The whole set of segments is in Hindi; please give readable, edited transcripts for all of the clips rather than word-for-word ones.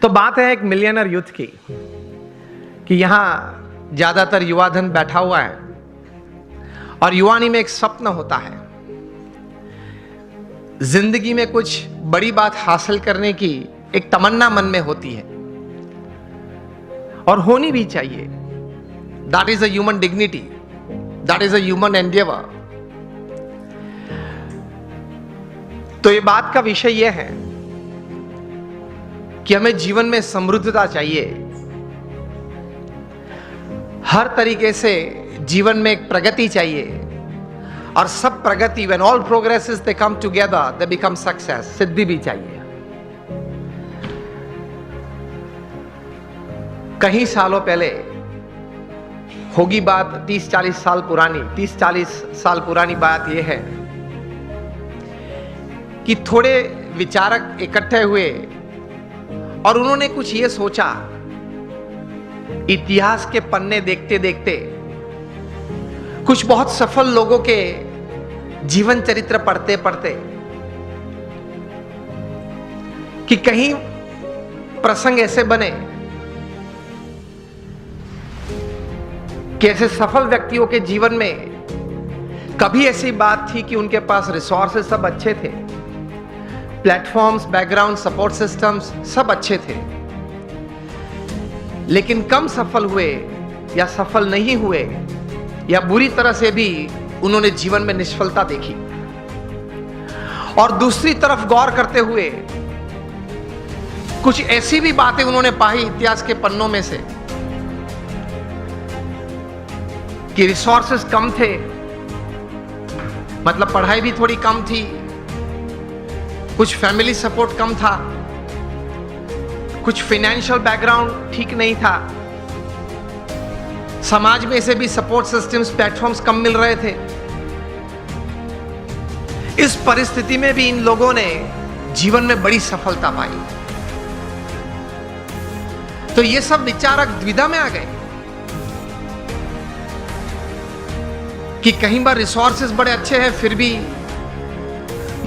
तो बात है एक मिलियनर यूथ की कि यहां ज्यादातर युवा धन बैठा हुआ है और युवानी में एक स्वप्न होता है, जिंदगी में कुछ बड़ी बात हासिल करने की एक तमन्ना मन में होती है और होनी भी चाहिए। That is a human dignity, that is a human Endeavour. तो ये बात का विषय यह है कि हमें जीवन में समृद्धता चाहिए, हर तरीके से जीवन में एक प्रगति चाहिए और सब प्रगति, when all progresses they come together they become success, सिद्धि भी चाहिए। कई सालों पहले होगी बात, 30-40 साल पुरानी, 30-40 साल पुरानी बात यह है कि थोड़े विचारक इकट्ठे हुए और उन्होंने कुछ ये सोचा, इतिहास के पन्ने देखते देखते कुछ बहुत सफल लोगों के जीवन चरित्र पढ़ते पढ़ते कि कहीं प्रसंग ऐसे बने कि ऐसे सफल व्यक्तियों के जीवन में कभी ऐसी बात थी कि उनके पास रिसोर्सेस सब अच्छे थे, प्लेटफॉर्म्स, बैकग्राउंड, सपोर्ट सिस्टम्स सब अच्छे थे, लेकिन कम सफल हुए या सफल नहीं हुए या बुरी तरह से भी उन्होंने जीवन में निष्फलता देखी। और दूसरी तरफ गौर करते हुए कुछ ऐसी भी बातें उन्होंने पाई इतिहास के पन्नों में से कि रिसोर्सेस कम थे, मतलब पढ़ाई भी थोड़ी कम थी, कुछ फैमिली सपोर्ट कम था, कुछ फाइनेंशियल बैकग्राउंड ठीक नहीं था, समाज में से भी सपोर्ट सिस्टम्स, प्लेटफॉर्म्स कम मिल रहे थे। इस परिस्थिति में भी इन लोगों ने जीवन में बड़ी सफलता पाई। तो ये सब विचारक द्विधा में आ गए कि कहीं बार रिसोर्सेस बड़े अच्छे हैं फिर भी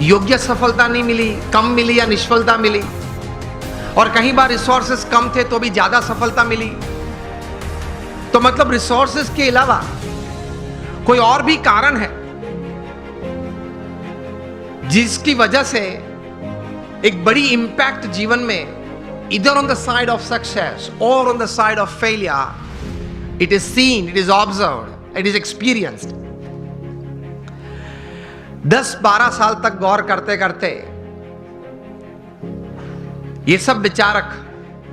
योग्य सफलता नहीं मिली, कम मिली या निष्फलता मिली, और कहीं बार रिसोर्सेस कम थे तो भी ज्यादा सफलता मिली। तो मतलब रिसोर्सेस के अलावा कोई और भी कारण है जिसकी वजह से एक बड़ी इंपैक्ट जीवन में, इधर on the side of success और on the side of failure, it is seen, it is observed, it is experienced. 10-12 साल तक गौर करते करते ये सब विचारक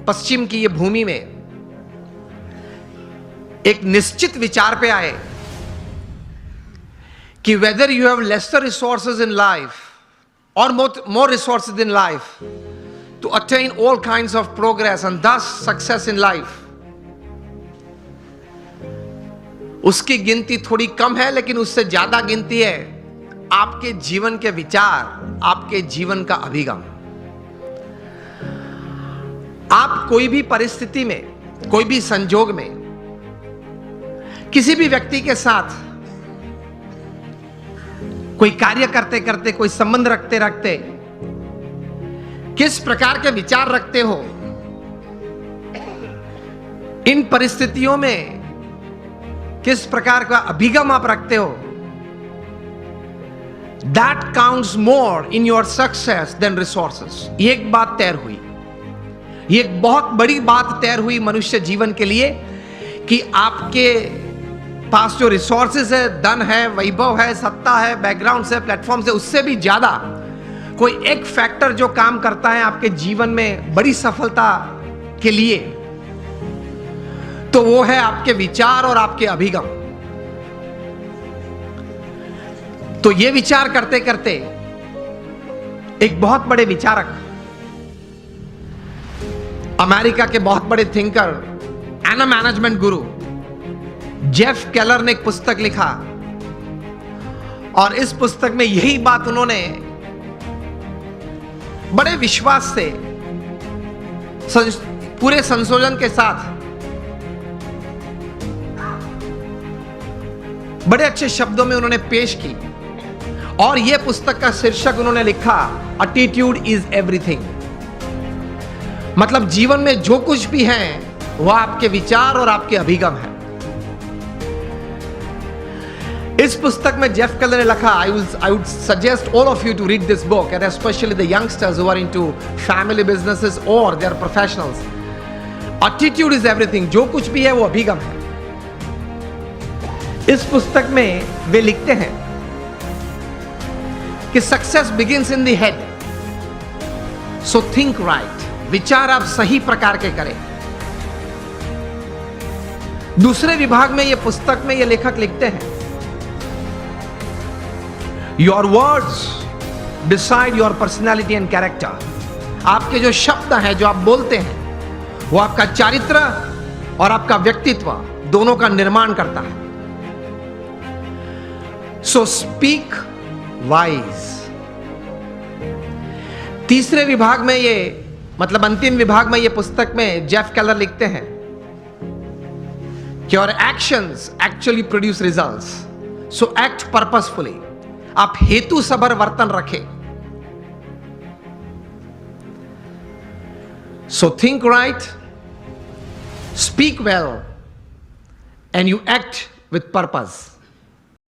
पश्चिम की ये भूमि में एक निश्चित विचार पे आए कि whether you have lesser resources in life or more resources in life to attain all kinds of progress and thus success in life, उसकी गिनती थोड़ी कम है, लेकिन उससे ज्यादा गिनती है आपके जीवन के विचार, आपके जीवन का अभिगम। आप कोई भी परिस्थिति में, कोई भी संजोग में, किसी भी व्यक्ति के साथ कोई कार्य करते करते, कोई संबंध रखते रखते किस प्रकार के विचार रखते हो, इन परिस्थितियों में किस प्रकार का अभिगम आप रखते हो, that counts more in your success than resources। ये एक बात तैर हुई, ये एक बहुत बड़ी बात तैर हुई मनुष्य जीवन के लिए कि आपके पास जो रिसोर्सेज है, धन है, वैभव है, सत्ता है, बैकग्राउंड है, प्लेटफॉर्म है, उससे भी ज्यादा कोई एक फैक्टर जो काम करता है आपके जीवन में बड़ी सफलता के लिए, तो वो है आपके विचार और आपके अभिगम। तो ये विचार करते करते एक बहुत बड़े विचारक, अमेरिका के बहुत बड़े thinker and management Guru Jeff Keller ने एक पुस्तक लिखा, और इस पुस्तक में यही बात उन्होंने बड़े विश्वास से, पूरे संशोधन के साथ, बड़े अच्छे शब्दों में उन्होंने पेश की। और यह पुस्तक का शीर्षक उन्होंने लिखा, एटीट्यूड इज एवरीथिंग। मतलब जीवन में जो कुछ भी है वह आपके विचार और आपके अभिगम है। इस पुस्तक में जेफ केलर ने लिखा, I would suggest all of you to read this book, and especially the youngsters who are into family businesses or they are professionals. Attitude is everything. जो कुछ भी है वो अभिगम है। इस पुस्तक में वे लिखते हैं कि success begins in the head, so think right. विचार आप सही प्रकार के करें। दूसरे विभाग में ये पुस्तक में ये लेखक लिखते हैं, your words decide your personality and character. आपके जो शब्द हैं, जो आप बोलते हैं, वो आपका चारित्र और आपका व्यक्तित्व दोनों का निर्माण करता है। So speak wise. तीसरे विभाग में ये, मतलब अंतिम विभाग में ये पुस्तक में जेफ केलर लिखते हैं कि your actions actually produce results, so act purposefully. आप हेतु सभर वर्तन रखें। So think right, speak well, and you act with purpose.